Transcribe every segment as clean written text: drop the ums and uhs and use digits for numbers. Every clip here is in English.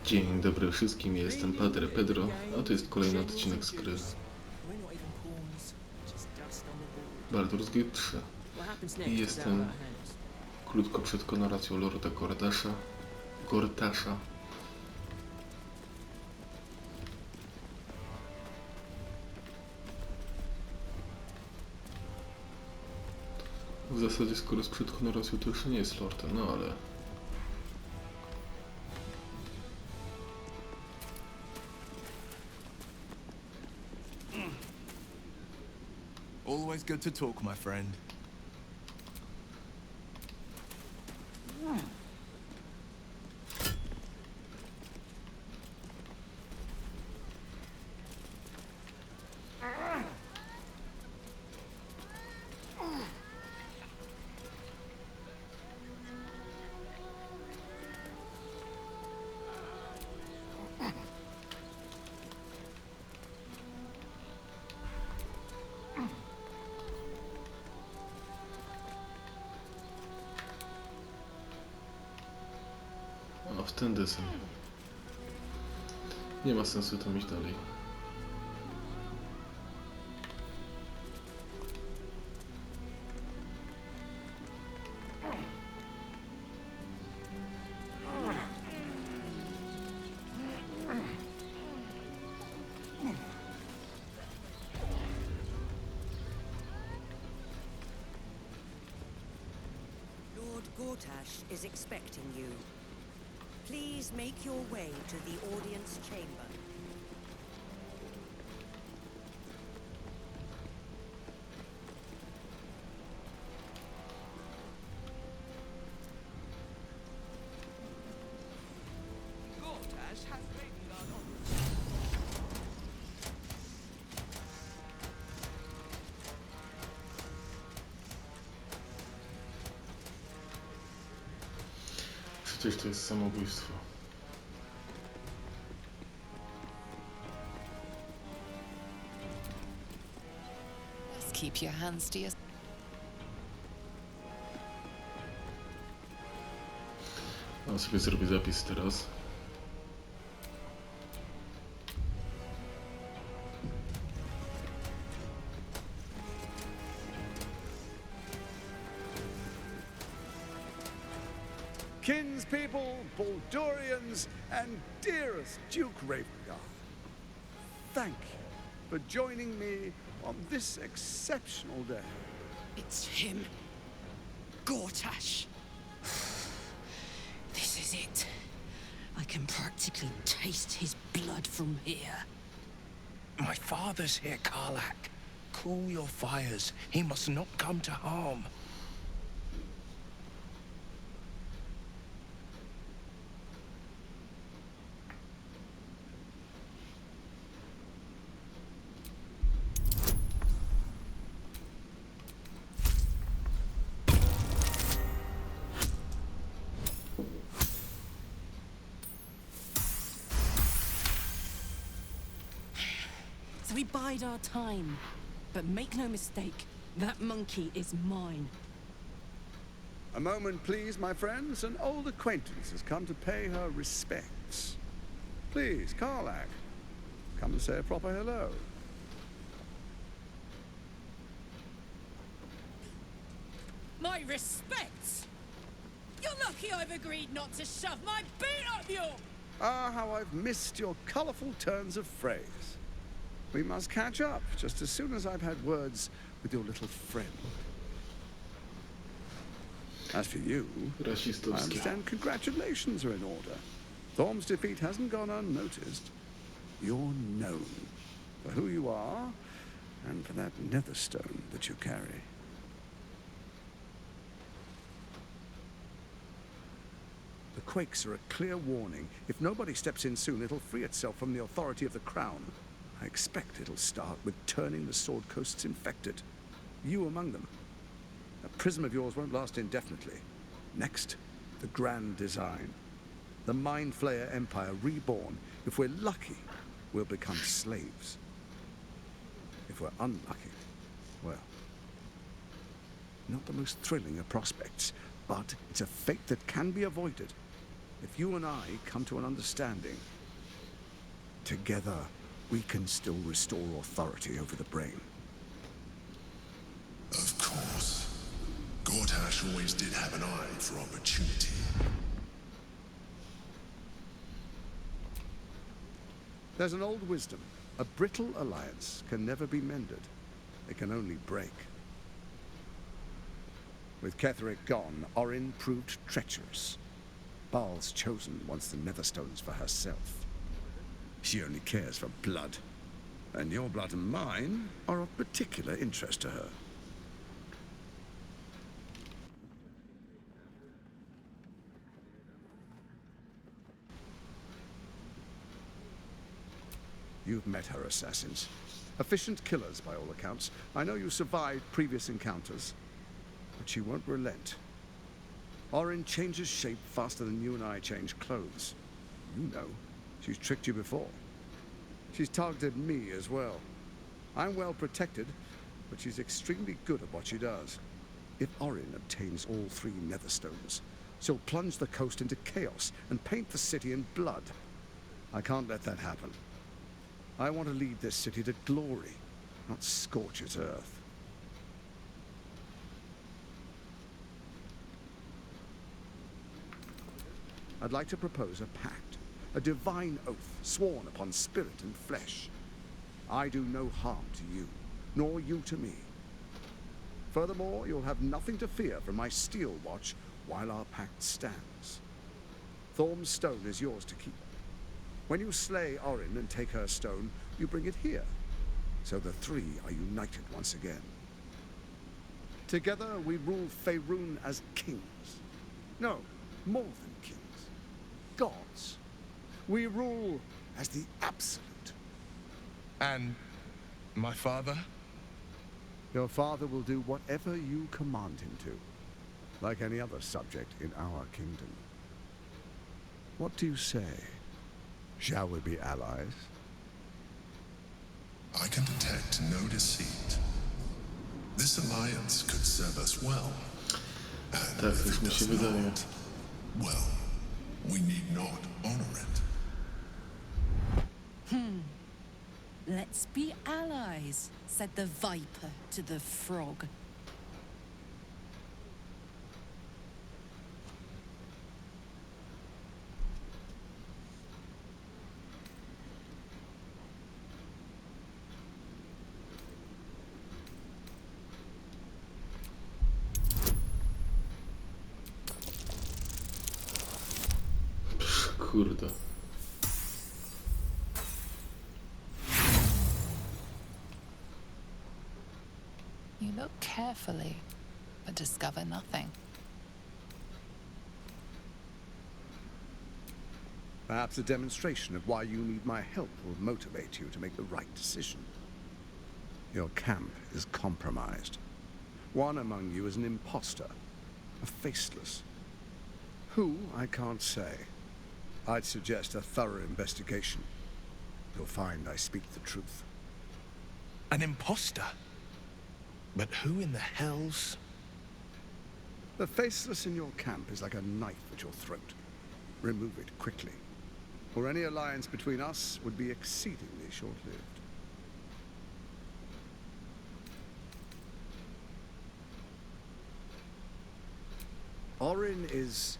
Dzień dobry wszystkim, ja jestem Padre Pedro, a to jest kolejny odcinek z gry Baldur's Gate 3 i jestem krótko przed konoracją Lorda Gortasza. W zasadzie skoro jest przed konoracją, to już nie jest lordem, no ale... Always good to talk, my friend. A w ten desen. Nie ma sensu tam iść dalej. Lord Gortash is expecting you. Please make your way to the audience chamber. Gortash has regular Przecież to jest samobójstwo. Just keep your hands to yourself. A sobie zrobię zapis teraz. Kinspeople, Baldurians, and dearest Duke Ravengard, thank you for joining me on this exceptional day. It's him. Gortash. This is it. I can practically taste his blood from here. My father's here, Karlak. Cool your fires. He must not come to harm. So we bide our time. But make no mistake, that monkey is mine. A moment, please, my friends. An old acquaintance has come to pay her respects. Please, Karlak, come and say a proper hello. My respects! You're lucky I've agreed not to shove my boot up your... Ah, how I've missed your colourful turns of phrase. We must catch up just as soon as I've had words with your little friend. As for you, I Rasistowskie. understand congratulations are in order. Thorm's defeat hasn't gone unnoticed. You're known for who you are and for that netherstone that you carry. The quakes are a clear warning. If nobody steps in soon, it'll free itself from the authority of the crown. I expect it'll start with turning the Sword Coasts infected. You among them. That prism of yours won't last indefinitely. Next, the grand design. The Mind Flayer Empire reborn. If we're lucky, we'll become slaves. If we're unlucky, well, not the most thrilling of prospects, but it's a fate that can be avoided. if you and I come to an understanding, together we can still restore authority over the brain. Of course. Gortash always did have an eye for opportunity. There's an old wisdom. A brittle alliance can never be mended. It can only break. With Ketheric gone, Orin proved treacherous. Baal's chosen wants the Netherstones for herself. She only cares for blood. And your blood and mine are of particular interest to her. You've met her assassins. Efficient killers, by all accounts. I know you survived previous encounters, but she won't relent. Orin changes shape faster than you and I change clothes. You know, she's tricked you before. She's targeted me as well. I'm well protected, but she's extremely good at what she does. If Orin obtains all 3 Netherstones, she'll plunge the coast into chaos and paint the city in blood. I can't let that happen. I want to lead this city to glory, not scorch its earth. I'd like to propose a pact, a divine oath sworn upon spirit and flesh. I do no harm to you, nor you to me. Furthermore, you'll have nothing to fear from my steel watch while our pact stands. Thorm's stone is yours to keep. When you slay Orin and take her stone, you bring it here, so the 3 are united once again. Together we rule Faerun as kings. No, more than kings. Gods. We rule as the absolute. And my father? Your father will do whatever you command him to, like any other subject in our kingdom. What do you say? Shall we be allies? I can detect no deceit. This alliance could serve us well. And Tak, if coś it mi się does wydaje. not, well, we need not honor it. Let's be allies, said the viper to the frog. Kurde. You look carefully, but discover nothing. Perhaps a demonstration of why you need my help will motivate you to make the right decision. Your camp is compromised. One among you is an imposter, a faceless. Who, I can't say. I'd suggest a thorough investigation. You'll find I speak the truth. An imposter? But who in the hell's... The faceless in your camp is like a knife at your throat. Remove it quickly, or any alliance between us would be exceedingly short-lived. Orin is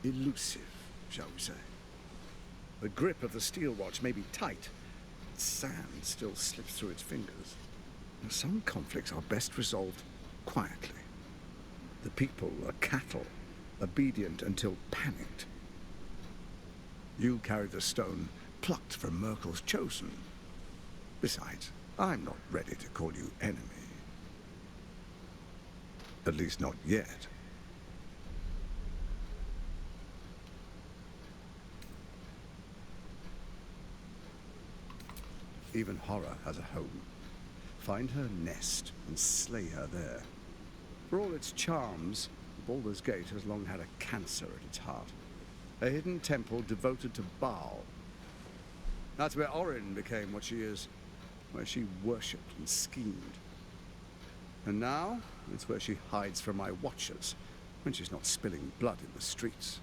elusive, shall we say. The grip of the steel watch may be tight, but sand still slips through its fingers. And some conflicts are best resolved quietly. The people are cattle, obedient until panicked. You carry the stone plucked from Merkel's chosen. Besides, I'm not ready to call you enemy. At least not yet. Even horror has a home. Find her nest and slay her there. For all its charms, Baldur's Gate has long had a cancer at its heart. A hidden temple devoted to Baal. That's where Orin became what she is, where she worshipped and schemed. And now, it's where she hides from my watchers, when she's not spilling blood in the streets.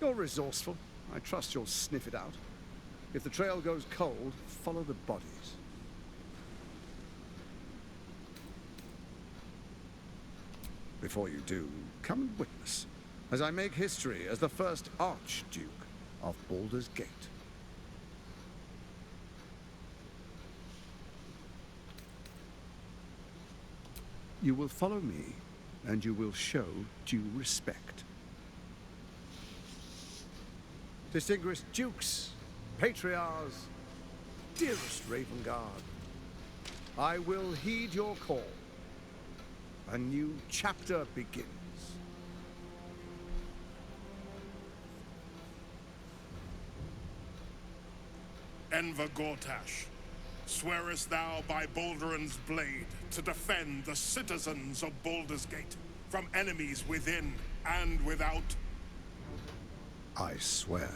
You're resourceful. I trust you'll sniff it out. If the trail goes cold, follow the bodies. Before you do, come and witness as I make history as the first Archduke of Baldur's Gate. You will follow me, and you will show due respect. Distinguished dukes, patriarchs, dearest Ravengard, I will heed your call. A new chapter begins. Enver Gortash, swearest thou by Balduran's blade to defend the citizens of Baldur's Gate from enemies within and without? I swear.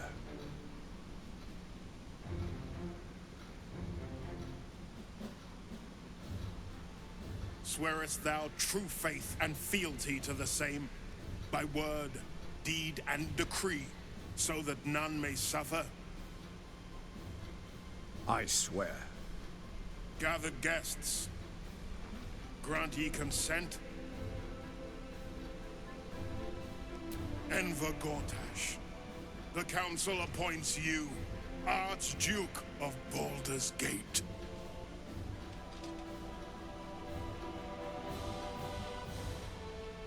Swearest thou true faith and fealty to the same, by word, deed, and decree, so that none may suffer? I swear. Gathered guests, grant ye consent? Enver Gortash, the council appoints you Archduke of Baldur's Gate.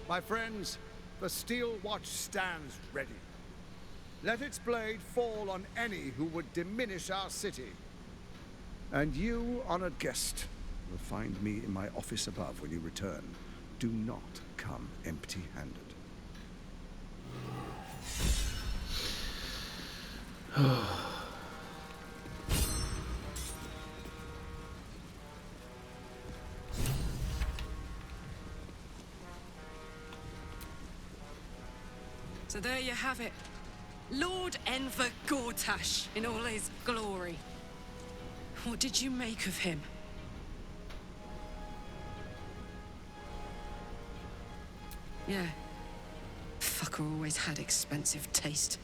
My friends, the steel watch stands ready. Let its blade fall on any who would diminish our city. And you, honored guest, will find me in my office above when you return. Do not come empty-handed. So there you have it. Lord Enver Gortash in all his glory. What did you make of him? Yeah. Fucker always had expensive taste.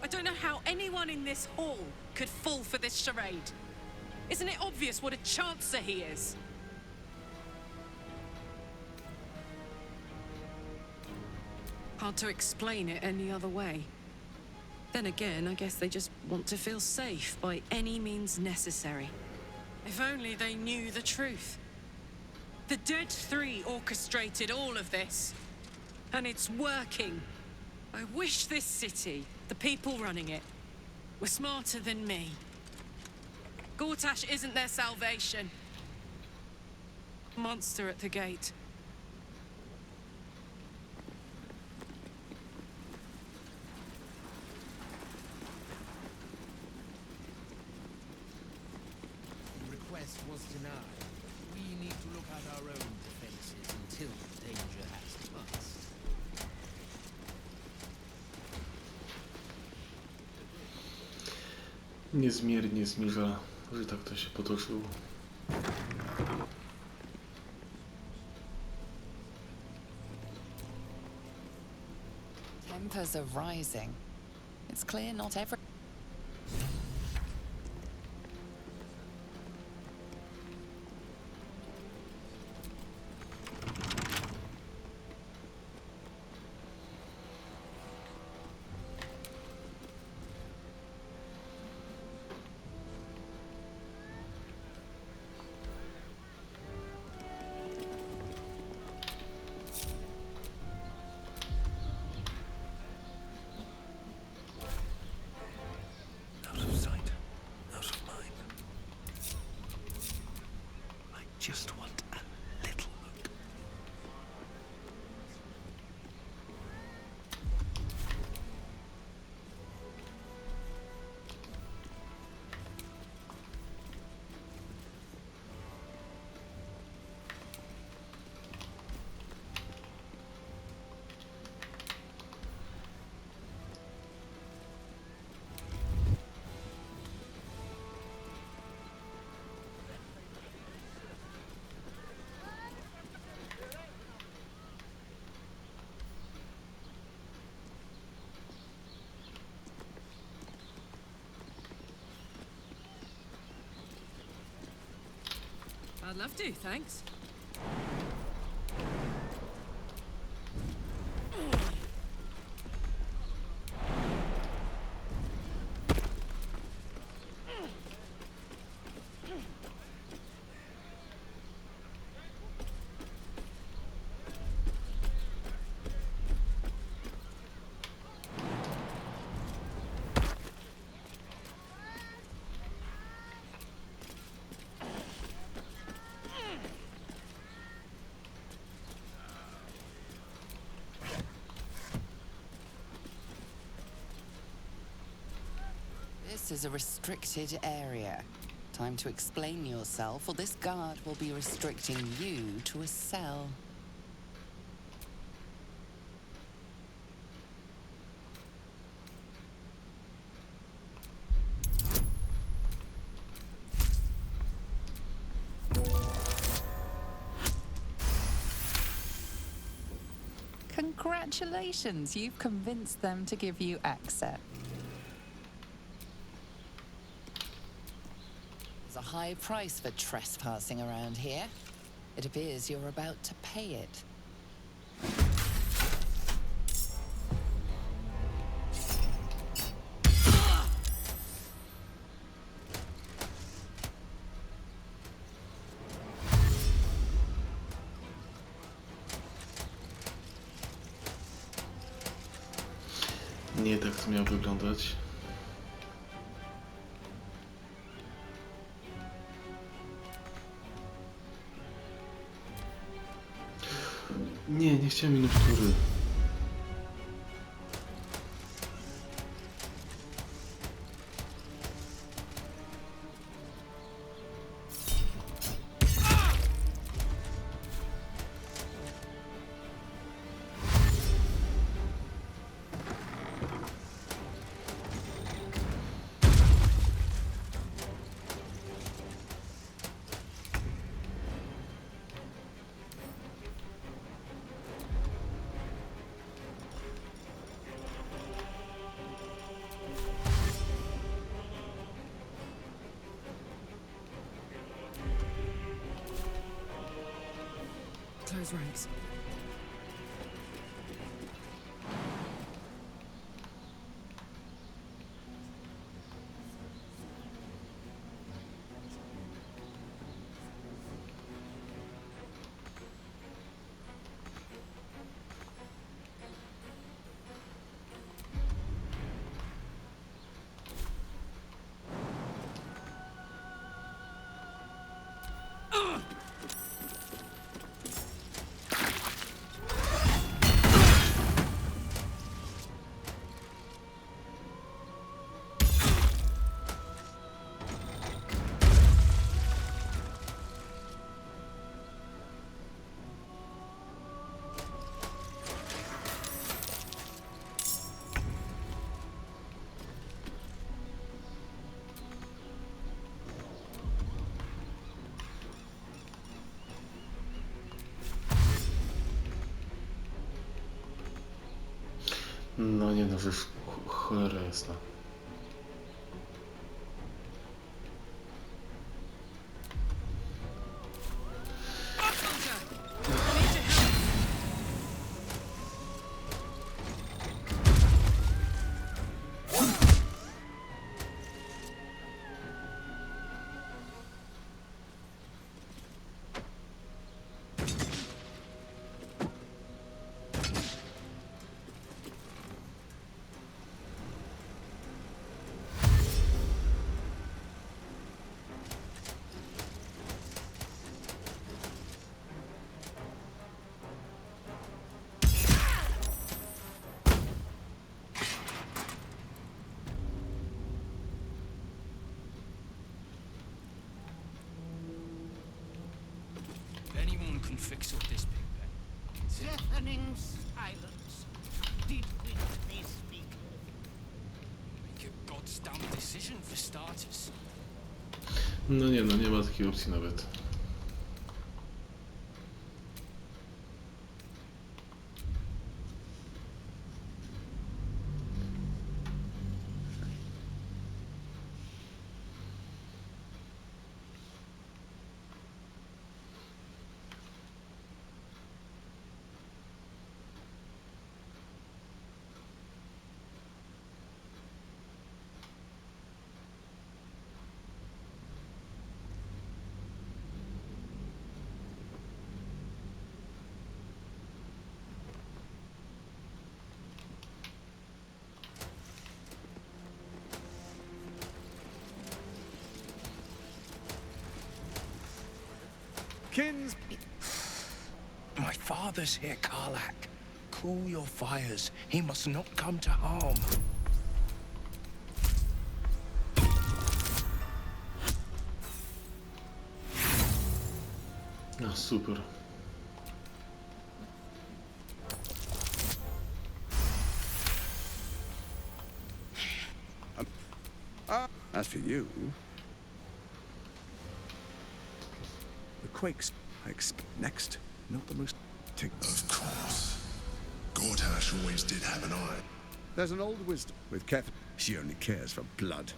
I don't know how anyone in this hall could fall for this charade. Isn't it obvious what a chancer he is? Hard to explain it any other way. Then again, I guess they just want to feel safe by any means necessary. If only they knew the truth. The Dead Three orchestrated all of this. And it's working. I wish this city, the people running it, were smarter than me. Gortash isn't their salvation. Monster at the gate. Was denied. We need to look at our own defenses until the danger has passed. Niezmiernie zmierza, że tak to się potoczyło. Tempers are rising. It's clear not every... love to, thanks. This is a restricted area. Time to explain yourself, or this guard will be restricting you to a cell. Congratulations, you've convinced them to give you access. There's a high price for trespassing around here. It appears you're about to pay it. Nie tak to miało wyglądać. Nie chciałem minąć tury. Close ranks. No nie no, że cholera jasna. Anyone can fix up this big bang. Deafening silence. Did they speak? Make a god's damn decision for starters. No nie no, nie ma takiej opcji nawet. Kins. My father's here, Karlak. Cool your fires. He must not come to harm. No super. As for you, the quakes I expect next, not the most. Of course. Gortash always did have an eye. There's an old wisdom with Keth. She only cares for blood,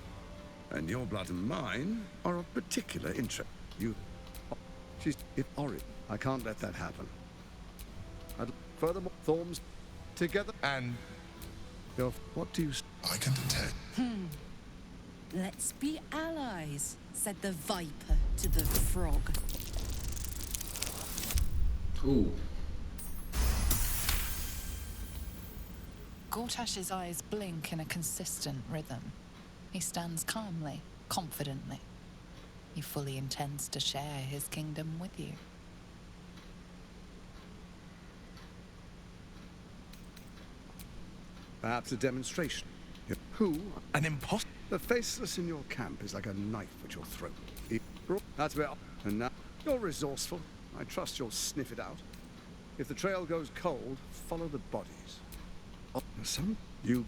and your blood and mine are of particular interest. She's horrid. I can't let that happen. Furthermore, Thorms together And what do you? I can detect. Let's be allies, said the viper to the frog. Ooh. Gortash's eyes blink in a consistent rhythm. He stands calmly, confidently. He fully intends to share his kingdom with you. Perhaps a demonstration. Who? an imposter. The faceless in your camp is like a knife at your throat. That's where. And now you're resourceful. I trust you'll sniff it out. If the trail goes cold, follow the bodies. Some you,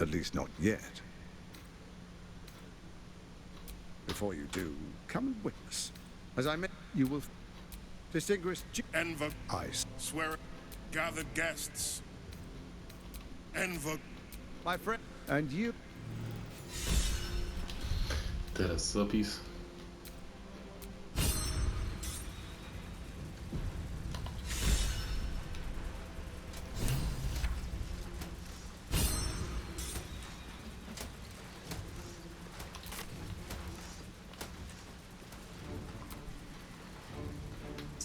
at least not yet. Before you do, come and witness. As I met, you will distinguish Enver, eyes. swear, gathered guests. Enver, My friend, and you. Teraz zapis.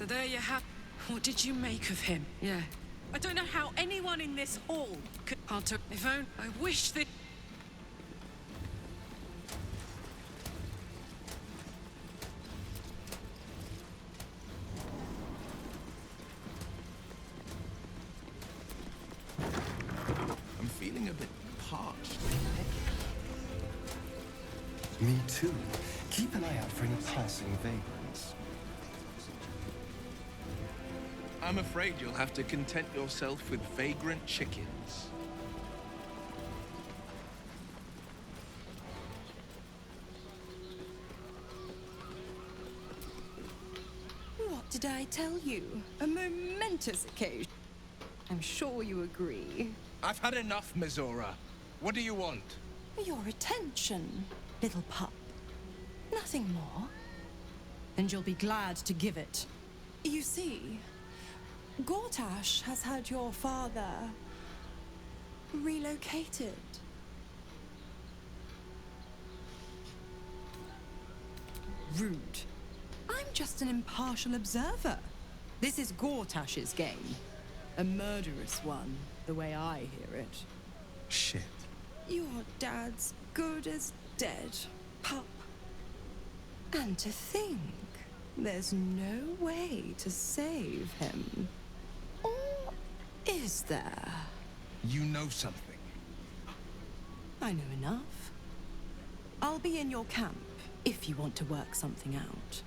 So there you have. What did you make of him? Yeah. I don't know how anyone in this hall could. Hard to. If only. I wish that. I'm feeling a bit parched. Me too. Keep an eye out for any passing vagrants. I'm afraid you'll have to content yourself with vagrant chickens. What did I tell you? A momentous occasion. I'm sure you agree. I've had enough, Mizora. What do you want? Your attention, little pup. Nothing more. And you'll be glad to give it. You see, Gortash has had your father relocated. Rude. I'm just an impartial observer. This is Gortash's game. A murderous one, the way I hear it. Shit. Your dad's good as dead, pup. And to think, there's no way to save him. Or is there? You know something. I know enough. I'll be in your camp if you want to work something out.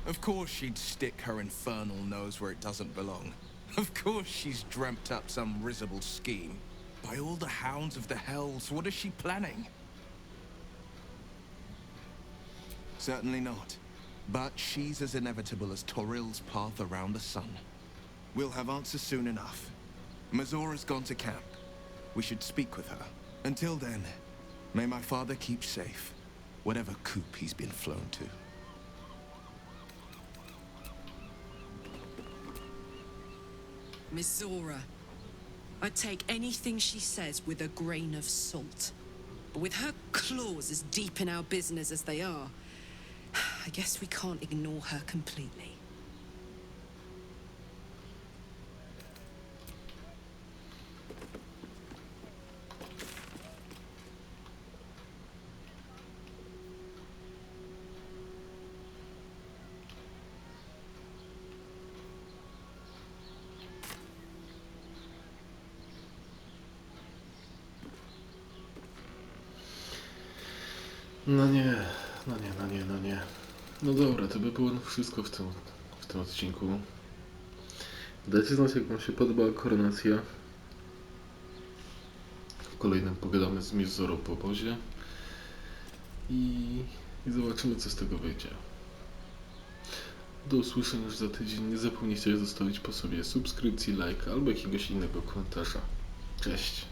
Of course she'd stick her infernal nose where it doesn't belong. Of course she's dreamt up some risible scheme. By all the hounds of the hells, what is she planning? Certainly not. But she's as inevitable as Toril's path around the sun. We'll have answers soon enough. Mizora's gone to camp. We should speak with her. Until then, may my father keep safe, whatever coop he's been flown to. Mizora. I take anything she says with a grain of salt. But with her claws as deep in our business as they are, I guess we can't ignore her completely. No nie. No dobra, to by było wszystko w tym odcinku. Dajcie znać, jak wam się podobała koronacja. W kolejnym pogadamy z Mizorą po obozie. I zobaczymy, co z tego wyjdzie. Do usłyszenia już za tydzień. Nie zapomnijcie zostawić po sobie subskrypcji, lajka albo jakiegoś innego komentarza. Cześć!